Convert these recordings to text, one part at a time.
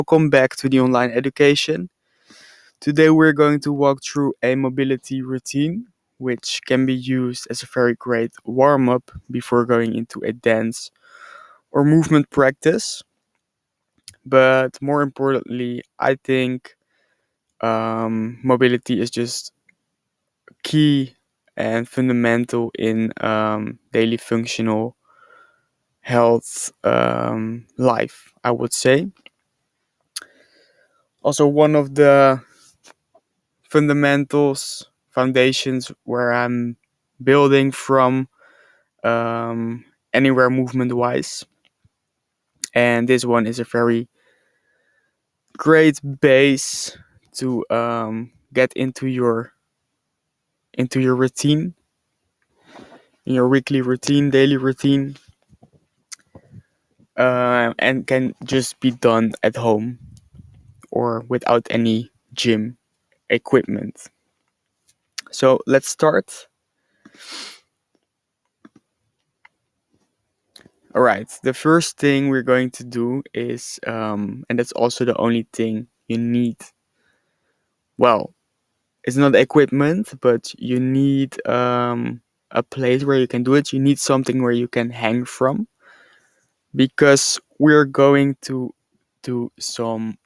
Welcome back to the online education. Today we're going to walk through a mobility routine, which can be used as a very great warm up before going into a dance or movement practice. But more importantly, I think mobility is just key and fundamental in daily functional health life, I would say. Also, one of the foundations where I'm building from anywhere movement wise. And this one is a very great base to get into your routine, in your weekly routine, daily routine, and can just be done at home or without any gym equipment. So let's start. All right, the first thing we're going to do is, and that's also the only thing you need. Well, it's not equipment, but you need a place where you can do it. You need something where you can hang from, because we're going to do some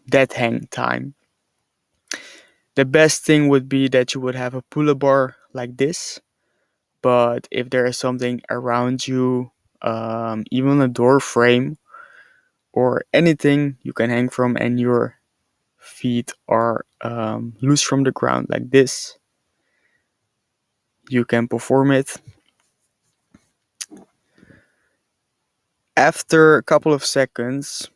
dead hang time. The best thing would be that you would have a pull-up bar like this, but if there is something around you, even a door frame or anything you can hang from, and your feet are loose from the ground like this, you can perform it. After a couple of seconds,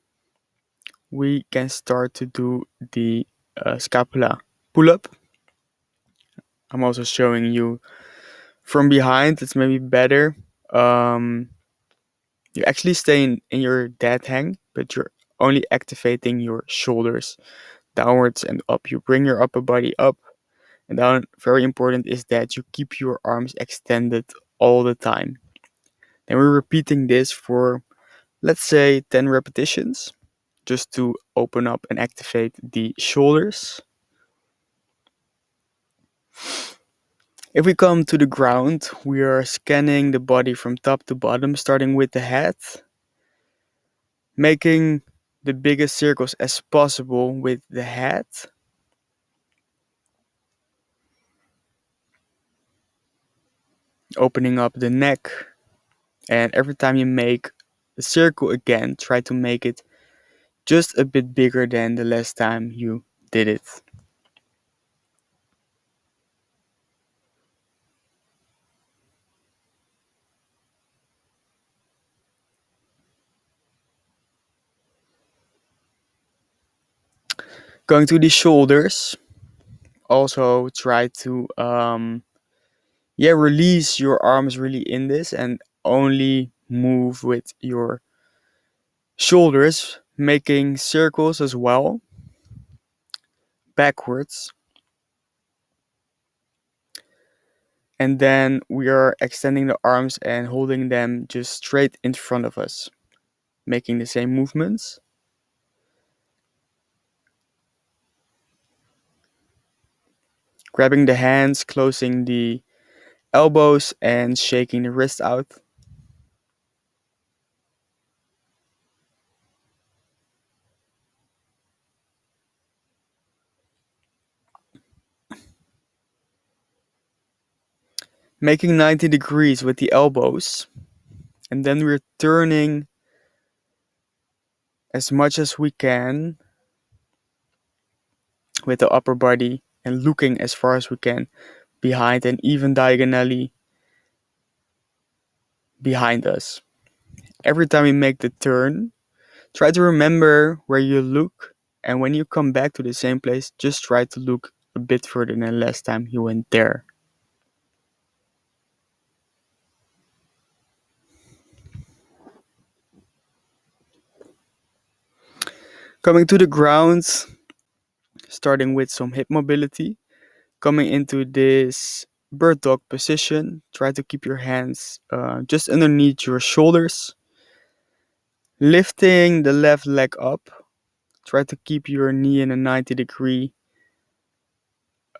we can start to do the scapula pull-up. I'm also showing you from behind. It's maybe better. You actually stay in your dead hang, but you're only activating your shoulders downwards and up. You bring your upper body up and down. Very important is that you keep your arms extended all the time. Then we're repeating this for, let's say, 10 repetitions, just to open up and activate the shoulders. If we come to the ground, we are scanning the body from top to bottom, starting with the head, making the biggest circles as possible with the head. Opening up the neck, and every time you make a circle again, try to make it just a bit bigger than the last time you did it. Going to the shoulders, also try to release your arms really in this and only move with your shoulders, making circles as well, backwards. And then we are extending the arms and holding them just straight in front of us, making the same movements. Grabbing the hands, closing the elbows, and shaking the wrist out. Making 90 degrees with the elbows. And then we're turning as much as we can with the upper body and looking as far as we can behind and even diagonally behind us. Every time we make the turn, try to remember where you look, and when you come back to the same place, just try to look a bit further than last time you went there. Coming to the ground, starting with some hip mobility. Coming into this bird dog position, try to keep your hands just underneath your shoulders. Lifting the left leg up, try to keep your knee in a 90-degree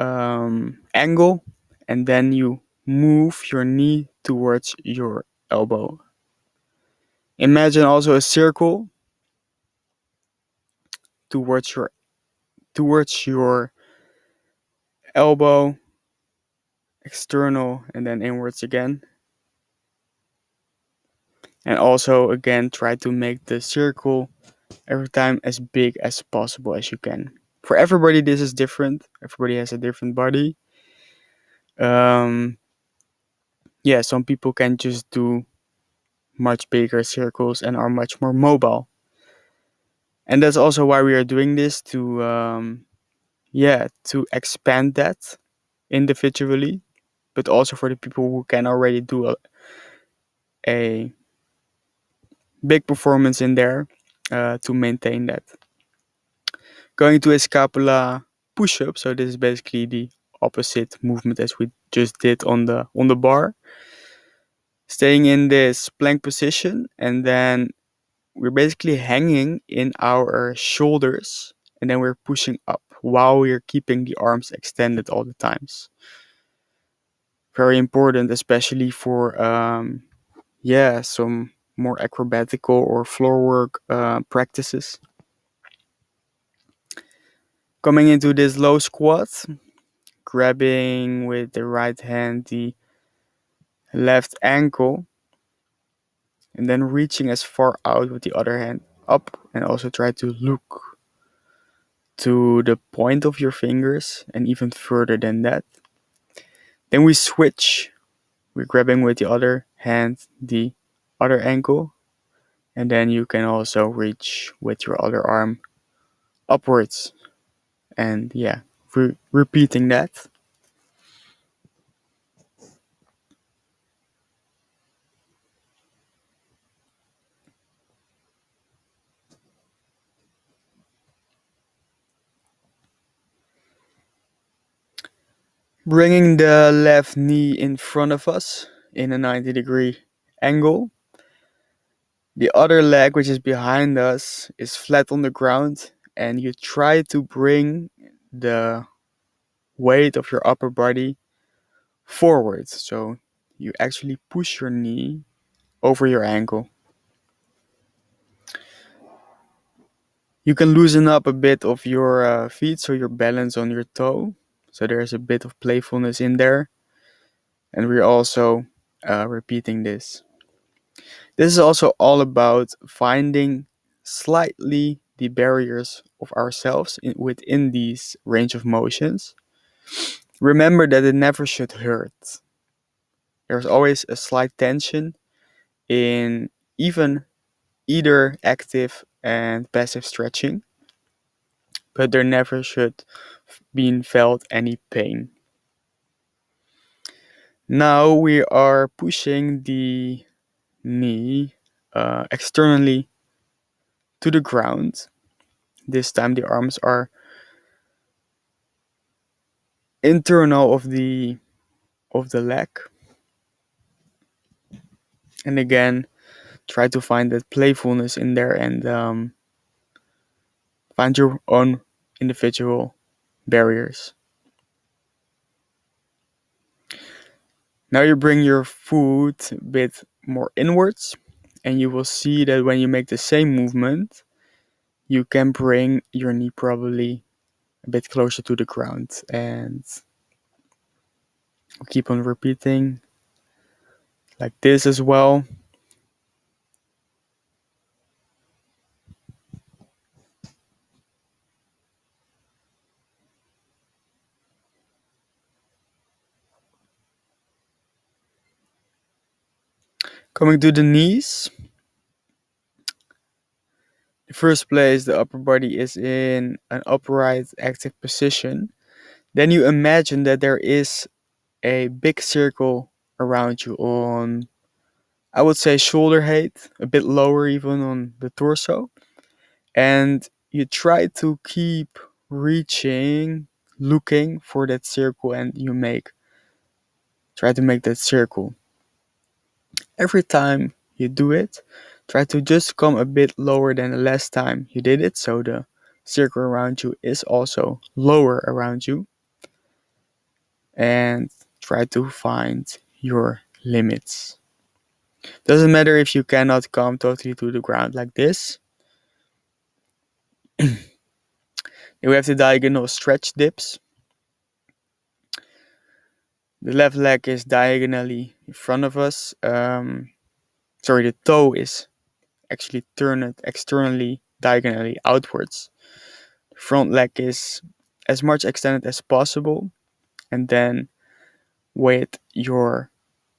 angle, and then you move your knee towards your elbow. Imagine also a circle towards your elbow, external, and then inwards again. And also again try to make the circle every time as big as possible as you can. For everybody this is different. Everybody has a different body. Um, yeah, some people can just do much bigger circles and are much more mobile. And that's also why we are doing this to expand that individually, but also for the people who can already do a big performance in there to maintain that. Going to a scapula push-up, so this is basically the opposite movement as we just did on the bar. Staying in this plank position, and then we're basically hanging in our shoulders, and then we're pushing up while we're keeping the arms extended all the times. Very important, especially for some more acrobatical or floor work practices. Coming into this low squat, grabbing with the right hand the left ankle, and then reaching as far out with the other hand up, and also try to look to the point of your fingers and even further than that. Then we switch. We're grabbing with the other hand the other ankle, and then you can also reach with your other arm upwards. And yeah, repeating that. Bringing the left knee in front of us in a 90-degree angle. The other leg, which is behind us, is flat on the ground, and you try to bring the weight of your upper body forward. So you actually push your knee over your ankle. You can loosen up a bit of your feet, so your balance on your toe. So there's a bit of playfulness in there. And we're also repeating this. This is also all about finding slightly the barriers of ourselves within these range of motions. Remember that it never should hurt. There's always a slight tension in even either active and passive stretching, but there never should be felt any pain. Now we are pushing the knee externally to the ground. This time the arms are internal of the leg. And again, try to find that playfulness in there, and find your own individual barriers. Now you bring your foot a bit more inwards, and you will see that when you make the same movement, you can bring your knee probably a bit closer to the ground. And we'll keep on repeating like this as well. Coming to the knees. In the first place, the upper body is in an upright active position. Then you imagine that there is a big circle around you on, I would say, shoulder height, a bit lower even on the torso. And you try to keep reaching, looking for that circle, and try to make that circle. Every time you do it, Try to just come a bit lower than the last time you did it, so the circle around you is also lower around you. And try to find your limits. Doesn't matter if you cannot come totally to the ground like this. We have the diagonal stretch dips. The left leg is diagonally in front of us. The toe is actually turned externally, diagonally outwards. The front leg is as much extended as possible. And then with your,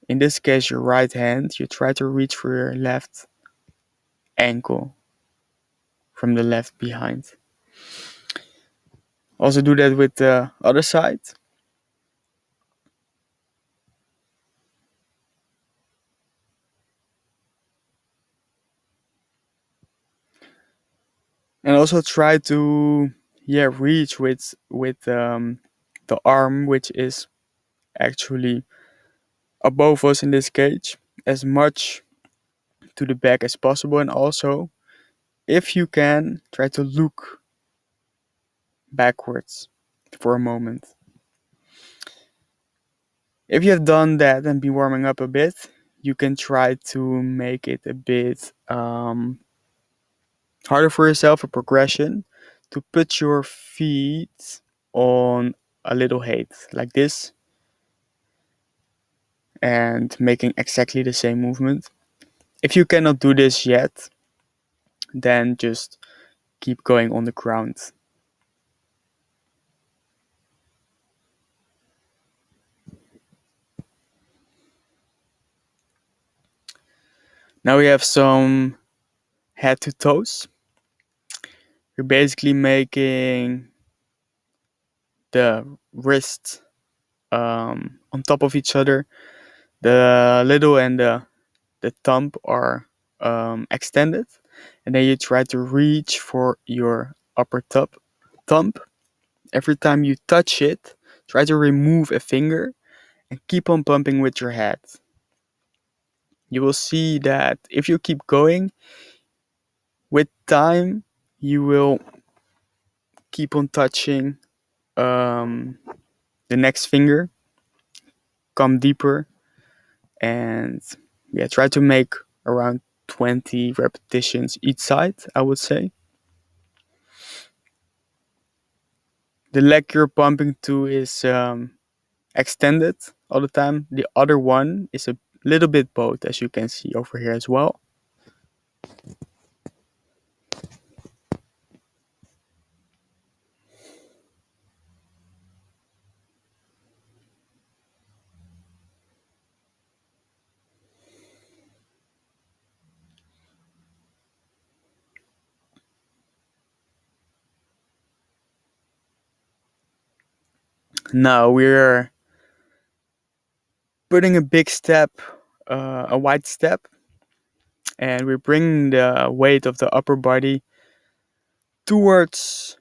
in this case, your right hand, you try to reach for your left ankle from the left behind. Also do that with the other side. And also try to reach with the arm which is actually above us in this cage as much to the back as possible. And also, if you can, try to look backwards for a moment. If you have done that and be warming up a bit, you can try to make it a bit harder for yourself, a progression, to put your feet on a little height like this and making exactly the same movement. If you cannot do this yet, then just keep going on the ground. Now we have some head to toes. You're basically making the wrists on top of each other. The little and the thumb are extended, and then you try to reach for your upper thumb. Every time you touch it, try to remove a finger and keep on pumping with your head. You will see that if you keep going, with time, you will keep on touching the next finger, come deeper, and try to make around 20 repetitions each side, I would say. The leg you're pumping to is extended all the time. The other one is a little bit both, as you can see over here as well. Now we're putting a big step, a wide step, and we're bringing the weight of the upper body towards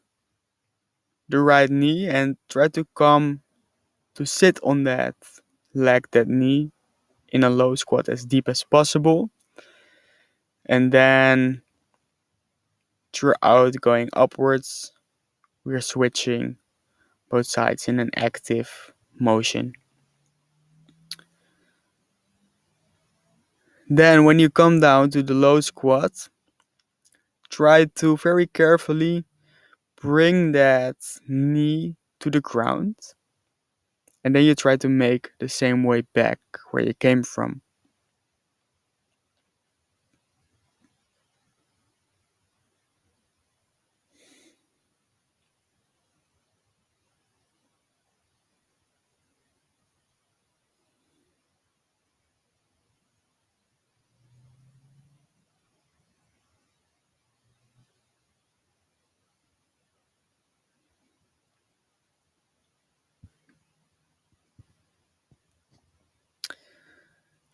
the right knee and try to come to sit on that leg, that knee, in a low squat as deep as possible. And then throughout going upwards, we're switching both sides in an active motion. Then when you come down to the low squat, try to very carefully bring that knee to the ground. And then you try to make the same way back where you came from.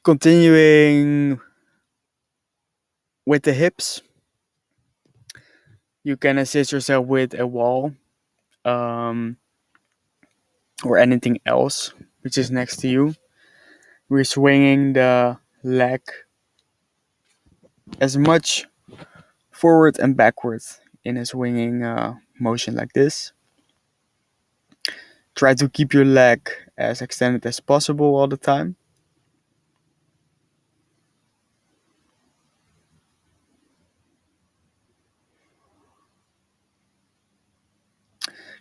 Continuing with the hips, you can assist yourself with a wall um, or anything else which is next to you. We're swinging the leg as much forward and backwards in a swinging motion like this. Try to keep your leg as extended as possible all the time.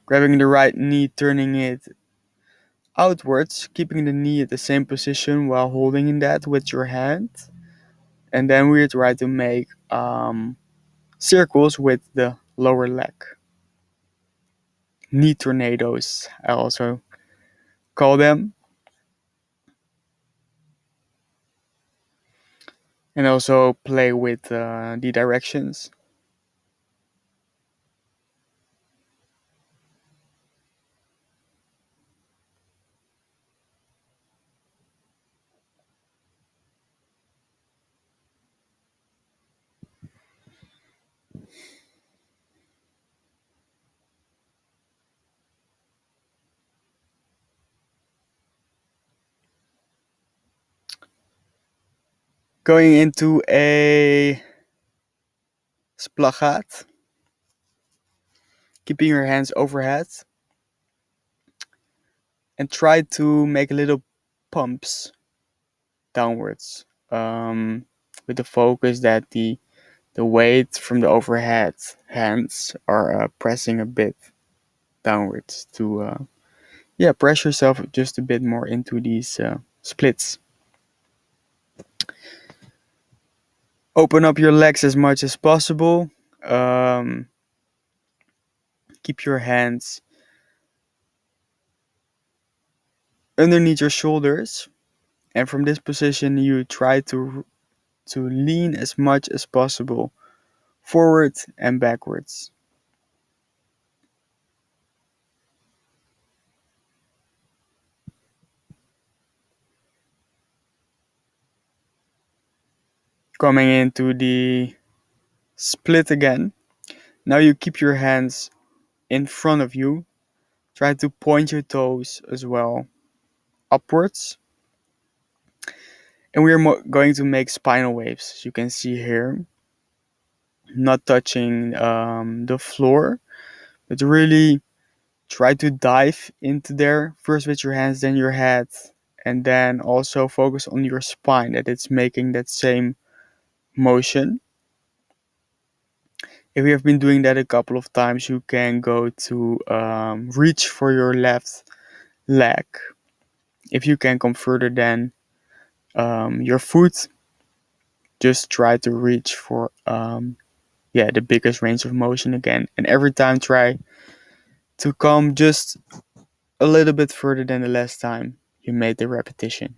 Grabbing the right knee, turning it outwards, keeping the knee at the same position while holding in that with your hand. And then we try to make circles with the lower leg. Knee tornadoes, I also call them. And also play with the directions. Going into a splaghat, keeping your hands overhead, and try to make little pumps downwards, with the focus that the weight from the overhead hands are pressing a bit downwards to press yourself just a bit more into these splits. Open up your legs as much as possible. Um, Keep your hands underneath your shoulders, and from this position you try to lean as much as possible forward and backwards. Coming into the split again. Now you keep your hands in front of you. Try to point your toes as well upwards. And we are going to make spinal waves, as you can see here. Not touching the floor, but really try to dive into there first with your hands, then your head, and then also focus on your spine, that it's making that same motion. If you have been doing that a couple of times, you can go to reach for your left leg. If you can come further than your foot, just try to reach for the biggest range of motion again. And every time try to come just a little bit further than the last time you made the repetition.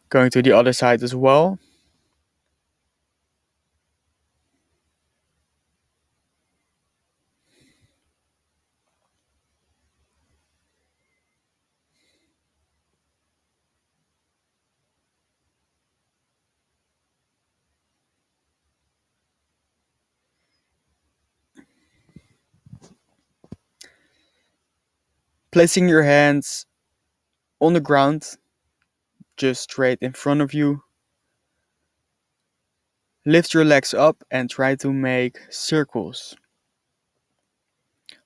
Going to the other side as well. Placing your hands on the ground, just straight in front of you. Lift your legs up and try to make circles.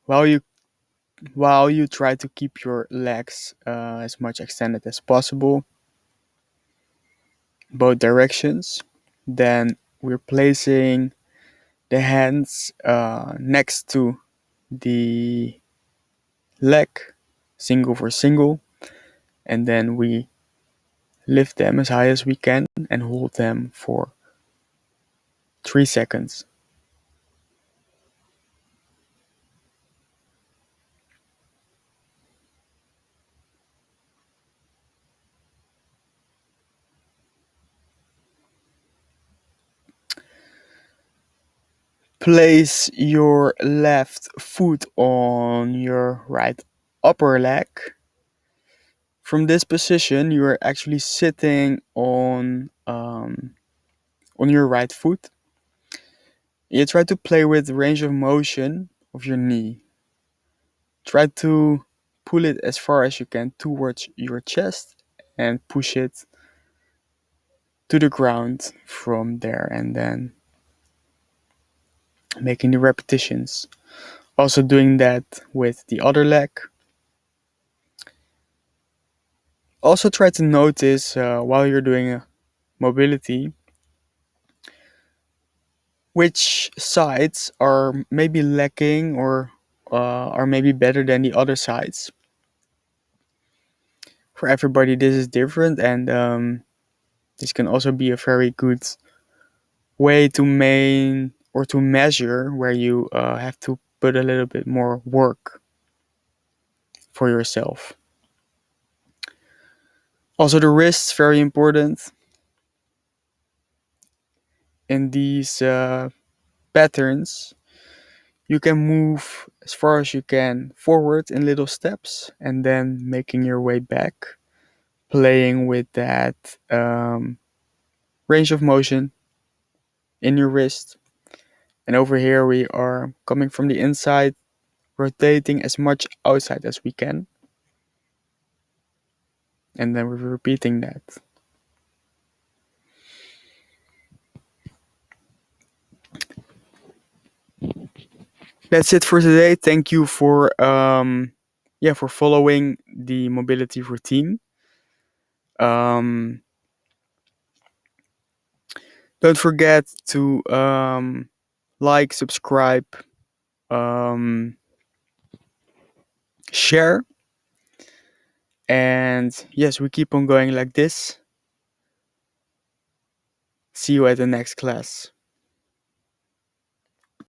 While you try to keep your legs as much extended as possible, both directions, then we're placing the hands next to the leg, single for single, and then we lift them as high as we can and hold them for 3 seconds. Place your left foot on your right upper leg. From this position, you are actually sitting on your right foot. You try to play with the range of motion of your knee. Try to pull it as far as you can towards your chest and push it to the ground from there, and then making the repetitions. Also doing that with the other leg. Also try to notice while you're doing mobility which sides are maybe lacking or are maybe better than the other sides. For everybody, this is different, and this can also be a very good way to main or to measure where you have to put a little bit more work for yourself. Also, the wrists very important in these patterns. You can move as far as you can forward in little steps and then making your way back, playing with that range of motion in your wrist. And over here, we are coming from the inside, rotating as much outside as we can. And then we're repeating that. That's it for today. Thank you for following the mobility routine. Um, don't forget to like, subscribe, share, and yes, we keep on going like this. See you at the next class.